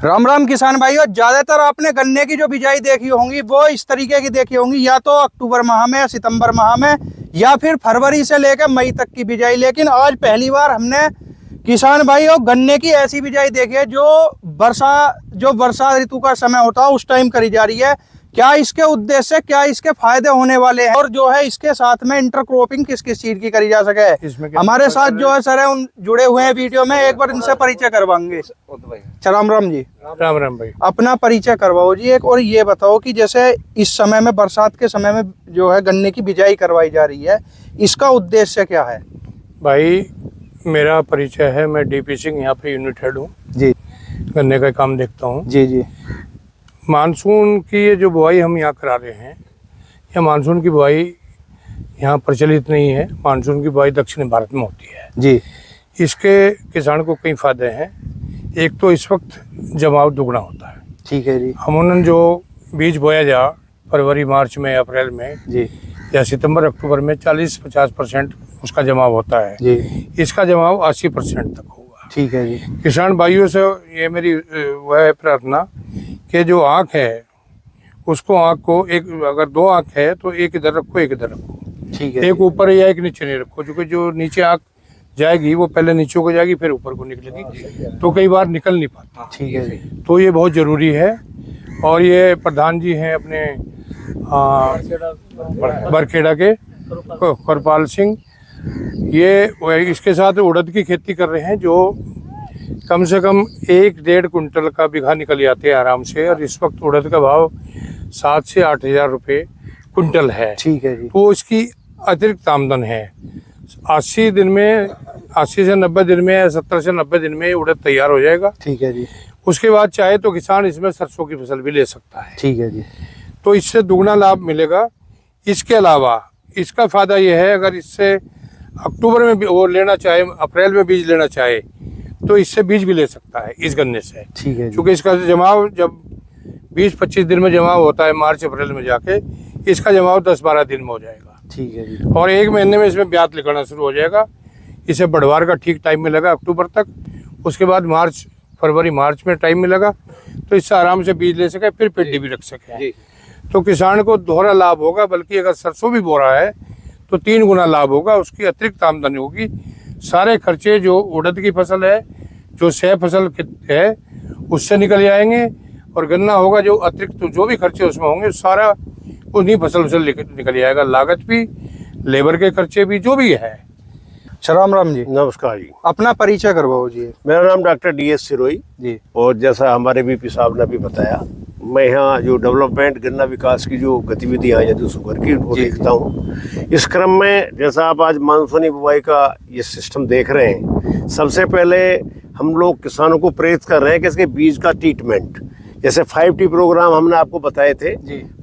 राम राम किसान भाइयों, ज्यादातर आपने गन्ने की जो बिजाई देखी होंगी वो इस तरीके की देखी होंगी, या तो अक्टूबर माह में, सितंबर माह में, या फिर फरवरी से लेकर मई तक की बिजाई। लेकिन आज पहली बार हमने किसान भाइयों गन्ने की ऐसी बिजाई देखी है जो वर्षा ऋतु का समय होता है उस टाइम करी जा रही है। क्या इसके उद्देश्य, क्या इसके फायदे होने वाले हैं, और जो है इसके साथ में इंटरक्रॉपिंग किस किस चीज की करी जा सके। हमारे साथ जो है सर है उन जुड़े हुए हैं वीडियो में, एक बार इनसे परिचय करवाएंगे। राम राम जी। राम राम भाई। अपना परिचय करवाओ जी एक, और ये बताओ कि जैसे इस समय में, बरसात के समय में जो है गन्ने की बिजाई करवाई जा रही है, इसका उद्देश्य क्या है? भाई मेरा परिचय है, मैं डीपी सिंह यहाँ पे यूनिट हेड हूँ जी। गन्ने का काम देखता हूँ जी जी। मानसून की ये जो बुआई हम यहाँ करा रहे हैं, यह मानसून की बुआई यहाँ प्रचलित नहीं है। मानसून की बुआई दक्षिण भारत में होती है जी। इसके किसान को कई फायदे हैं। एक तो इस वक्त जमाव दुगना होता है। ठीक है जी। अमूमन जो बीज बोया जा फरवरी मार्च में, अप्रैल में जी, या सितंबर अक्टूबर में 40-50% उसका जमाव होता है जी। इसका जमाव 80% तक होगा। ठीक है जी। किसान भाइयों से ये मेरी वह है प्रार्थना कि जो आँख है उसको, आँख को एक, अगर दो आँख है तो एक इधर रखो, एक इधर रखो। ठीक है। एक ऊपर या एक नीचे नहीं रखो, क्योंकि जो नीचे आँख जाएगी वो पहले नीचे को जाएगी फिर ऊपर को निकलेगी, तो कई बार निकल नहीं पाती। ठीक है जी। तो ये बहुत ज़रूरी है। और ये प्रधान जी हैं अपने बरखेड़ा के करपाल सिंह, ये इसके साथ उड़द की खेती कर रहे हैं जो कम से कम 1-1.5 कुंटल का बीघा निकल जाते हैं आराम से। और इस वक्त उड़द का भाव 7 से 8 हज़ार रुपये कुंटल है। ठीक है जी। तो इसकी अतिरिक्त आमदन है। 80 दिन में, 80 से 90 दिन में, 70 से 90 दिन में उड़द तैयार हो जाएगा। ठीक है जी। उसके बाद चाहे तो किसान इसमें सरसों की फसल भी ले सकता है। ठीक है जी। तो इससे दुगना लाभ मिलेगा। इसके अलावा इसका फ़ायदा यह है, अगर इससे अक्टूबर में भी वो लेना चाहे, अप्रैल में बीज लेना चाहे, तो इससे बीज भी ले सकता है इस गन्ने से। ठीक है। क्योंकि इसका जमाव जब 20-25 दिन में जमाव होता है, मार्च अप्रैल में जाके इसका जमाव 10-12 दिन में हो जाएगा। ठीक है जी। और 1 महीने में इसमें ब्यात निकलना शुरू हो जाएगा। इसे बढ़वार का ठीक टाइम मिलेगा अक्टूबर तक। उसके बाद फरवरी मार्च में टाइम मिलेगा, तो इससे आराम से बीज ले सके, फिर पेटी भी रख सके। तो किसान को दोहरा लाभ होगा। बल्कि अगर सरसों भी बो रहा है तो 3 गुना लाभ होगा। उसकी अतिरिक्त आमदनी होगी। सारे खर्चे जो उड़द की फसल है, जो सह फसल है, उससे निकल जाएंगे। और गन्ना होगा जो अतिरिक्त जो भी खर्चे उसमें होंगे सारा उन्हीं फसल से निकल जाएगा। लागत भी, लेबर के खर्चे भी, जो भी है। राम राम जी। नमस्कार जी। अपना परिचय करवाओ जी। मेरा नाम डॉक्टर DS सिरोही जी। और जैसा हमारे VP साहब ने भी बताया, मैं यहाँ जो डेवलपमेंट गन्ना विकास की जो गतिविधियाँ हैं जो शुगर की, उनको देखता हूँ। इस क्रम में जैसा आप आज मानसूनी बुवाई का ये सिस्टम देख रहे हैं, सबसे पहले हम लोग किसानों को प्रेरित कर रहे हैं कि इसके बीज का ट्रीटमेंट, जैसे 5T प्रोग्राम हमने आपको बताए थे।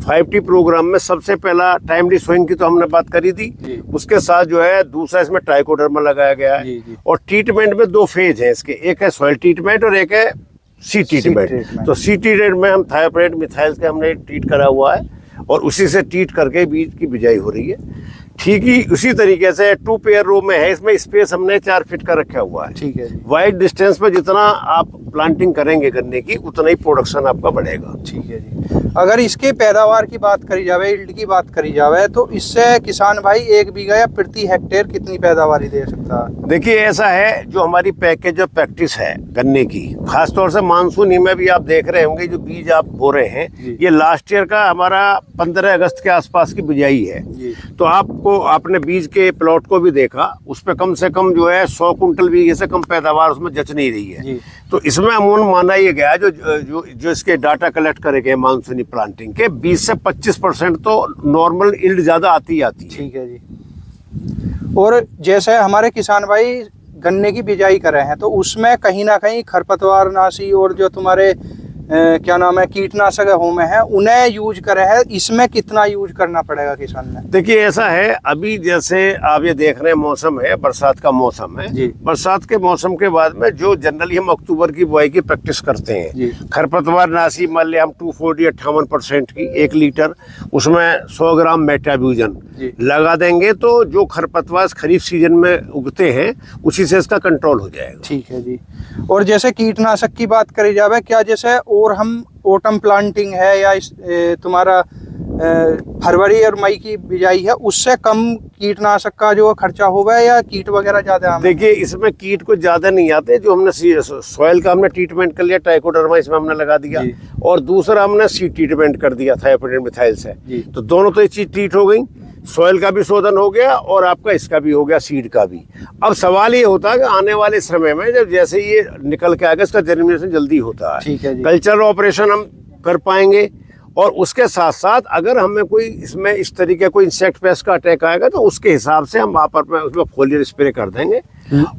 5T प्रोग्राम में सबसे पहला टाइमली सोइंग की तो हमने बात करी थी। उसके साथ जो है दूसरा इसमें ट्राइकोडर्मा लगाया गया है। और ट्रीटमेंट में 2 फेज हैं इसके, एक है सॉइल ट्रीटमेंट और एक है सी ट्रीटमेंट। तो सी ट्रीटमेंट में हम थायोप्रेट मिथाइल के हमने ट्रीट करा हुआ है और उसी से ट्रीट करके बीज की बिजाई हो रही है। ठीक ही उसी तरीके से 2 पेयर रो में है, इसमें स्पेस हमने 4 फीट का रखा हुआ है। ठीक है। वाइड डिस्टेंस पे जितना आप प्लांटिंग करेंगे गन्ने की, उतना ही प्रोडक्शन आपका बढ़ेगा। ठीक है जी। अगर इसके पैदावार की बात करी जावे, यील्ड की बात करी जावे, तो इससे किसान भाई 1 बीघा या प्रति हेक्टेयर कितनी पैदावारी दे सकता है? देखिए ऐसा है, जो हमारी पैकेज ऑफ प्रैक्टिस है गन्ने की, खासतौर से मानसूनी में भी आप देख रहे होंगे जो बीज आप बो रहे हैं, ये लास्ट ईयर का हमारा 15 अगस्त के आसपास की बिजाई है। तो आपने बीज के प्लॉट को भी देखा, उस पर कम से कम जो है 100 कुंटल बीघे से कम पैदावार उसमें जच नहीं रही है। तो इसमें अमूमन माना ये गया जो इसके डाटा कलेक्ट करे गए मानसूनी प्लांटिंग के, 20 से 25% तो नॉर्मल यील्ड ज्यादा आती है। ठीक है जी। और जैसे हमारे किसान भाई गन्ने की बिजाई कर रहे हैं, तो उसमें कहीं ना कहीं खरपतवार नाशी और जो तुम्हारे क्या नाम है कीटनाशक होमे है उन्हें यूज करे है, इसमें कितना यूज करना पड़ेगा किसान ने? देखिए ऐसा है, अभी जैसे आप ये देख रहे हैं मौसम है, बरसात का मौसम है जी। बरसात के मौसम के बाद में जो जनरली हम अक्टूबर की बुआई की प्रैक्टिस करते जी। हैं, खरपतवार नाशी मान लिया हम 240-58% की 1 लीटर, उसमें 100 ग्राम मेटाब्यूजन जी। लगा देंगे तो जो खरपतवार खरीफ सीजन में उगते हैं उसी से इसका कंट्रोल हो जाएगा। ठीक है जी। और जैसे कीटनाशक की बात करी जावे, क्या जैसे और हम ऑटम प्लांटिंग है या तुम्हारा फरवरी और मई की बिजाई है, उससे कम कीटनाशक का जो खर्चा होगा या कीट वगैरह ज्यादा? देखिए इसमें कीट कुछ ज्यादा नहीं आते, जो हमने सॉइल का हमने ट्रीटमेंट कर लिया, ट्राइकोडर्मा इसमें हमने लगा दिया और दूसरा हमने सीड ट्रीटमेंट कर दिया थायोपेनिड मिथाइल से, तो दोनों तो ये चीज ट्रीट हो गई, सॉइल का भी शोधन हो गया और आपका इसका भी हो गया, सीड का भी। अब सवाल ये होता है कि आने वाले समय में जब जैसे ये निकल के आएगा इसका जर्मिनेशन जल्दी होता है, ठीक है जी। कल्चर ऑपरेशन हम कर पाएंगे और उसके साथ साथ अगर हमें कोई इसमें इस तरीके कोई इंसेक्ट पेस्ट का अटैक आएगा तो उसके हिसाब से हम वहाँ पर उसमें फोलियर स्प्रे कर देंगे।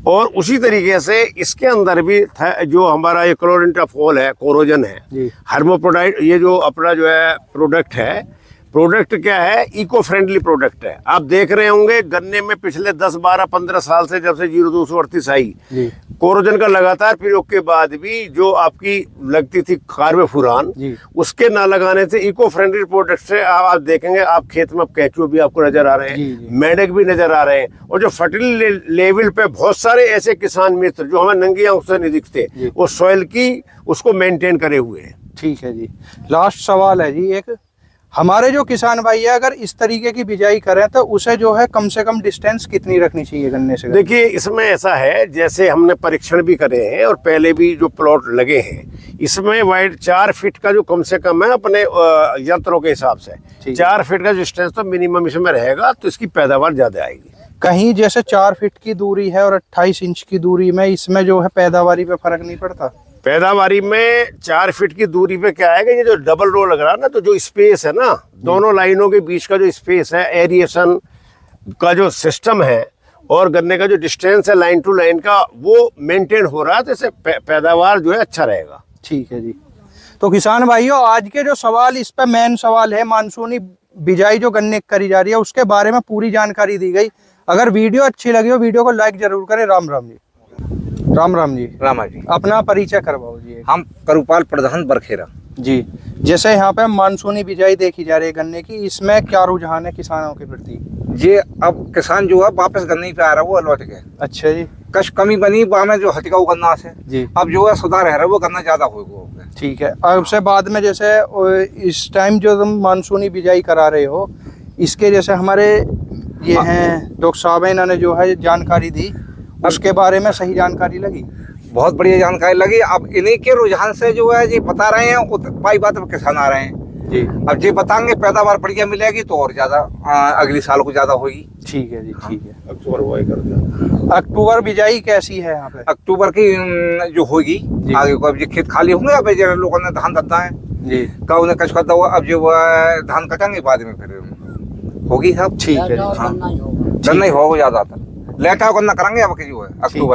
और उसी तरीके से इसके अंदर भी जो हमारा ये क्लोरिंटाफॉल है, कोरोजन है, हर्मोप्रोडाइट, ये जो अपना जो है प्रोडक्ट है, प्रोडक्ट क्या है, इको फ्रेंडली प्रोडक्ट है। आप देख रहे होंगे गन्ने में पिछले 10, 12, 15 साल से जब से 0238 आई, कोरोजन का लगातार प्रयोग के बाद भी जो आपकी लगती थी कार्बोफुरान, उसके ना लगाने से इको फ्रेंडली प्रोडक्ट से आप देखेंगे, आप खेत में केंचुए भी आपको नजर आ रहे हैं, मेंढक भी नजर आ रहे हैं, और जो फर्टिलिटी लेवल पे बहुत सारे ऐसे किसान मित्र जो हमें नंगी आंख से नहीं दिखते, वो सॉइल की उसको मेंटेन करे हुए हैं। ठीक है जी। लास्ट सवाल है जी, एक हमारे जो किसान भाई है अगर इस तरीके की बिजाई करें तो उसे जो है कम से कम डिस्टेंस कितनी रखनी चाहिए गन्ने से? देखिए इसमें ऐसा है, जैसे हमने परीक्षण भी करे हैं और पहले भी जो प्लॉट लगे हैं, इसमें वाइड 4 फीट का जो कम से कम है अपने यंत्रों के हिसाब से 4 फीट का डिस्टेंस तो मिनिमम इसमें रहेगा, तो इसकी पैदावार ज्यादा आएगी। कहीं जैसे 4 फीट की दूरी है और 28 इंच की दूरी में, इसमें जो है पैदावारी पे फर्क नहीं पड़ता? पैदावारी में 4 फीट की दूरी पे क्या आएगा, ये जो डबल रो लग रहा है ना, तो जो स्पेस है ना दोनों लाइनों के बीच का जो स्पेस है, एरिएशन का जो सिस्टम है और गन्ने का जो डिस्टेंस है लाइन टू लाइन का, वो मेंटेन हो रहा है, तो इससे पैदावार जो है अच्छा रहेगा। ठीक है जी। तो किसान भाइयों, आज के जो सवाल, इस पे मेन सवाल है मानसूनी बिजाई जो गन्ने करी जा रही है उसके बारे में पूरी जानकारी दी गई। अगर वीडियो अच्छी लगी हो वीडियो को लाइक जरूर करें। राम राम जी। राम राम जी। रामा जी। अपना परिचय करवाओ जी। हम करूपाल प्रधान बरखेरा जी। जैसे यहाँ पे मानसूनी बिजाई देखी जा रही है गन्ने की, इसमें क्या रुझान है किसानों के प्रति? ये अब किसान जो है वापस गन्ने पे आ रहा है, वो लौट के। अच्छा जी। कश कमी बनी में जो हटिकाऊ गन्ना से जी, अब जो है सुधार है वो गन्ना ज्यादा होगा। ठीक है। अब से बाद में जैसे इस टाइम जो तुम मानसूनी बिजाई करा रहे हो, इसके जैसे हमारे ये हैं डॉक्टर साहब, इन्होंने जो है जानकारी दी, उसके बारे में सही जानकारी लगी? बहुत बढ़िया जानकारी लगी। अब इन्हीं के रुझान से जो है ये बता रहे हैं, पाई बात पर किसान आ रहे हैं जी। अब ये बताएंगे पैदावार बढ़िया मिलेगी तो और ज्यादा अगली साल को ज्यादा होगी। ठीक है जी। ठीक है। अक्टूबर बुआई कर दिया। अक्टूबर बिजाई कैसी है यहाँ पे? अक्टूबर की जो होगी आगे को, अब ये खेत खाली होंगे, अब जरा लोगों ने धान दद्दा है जी, का उन्हें कच करता हुआ, अब जो धान कटेंगे बाद में फिर होगी सब। ठीक है जी। हाँ, गन्ना ही होगा ज्यादातर, लेटा गन्ना करेंगे अब की जो है अक्टूबर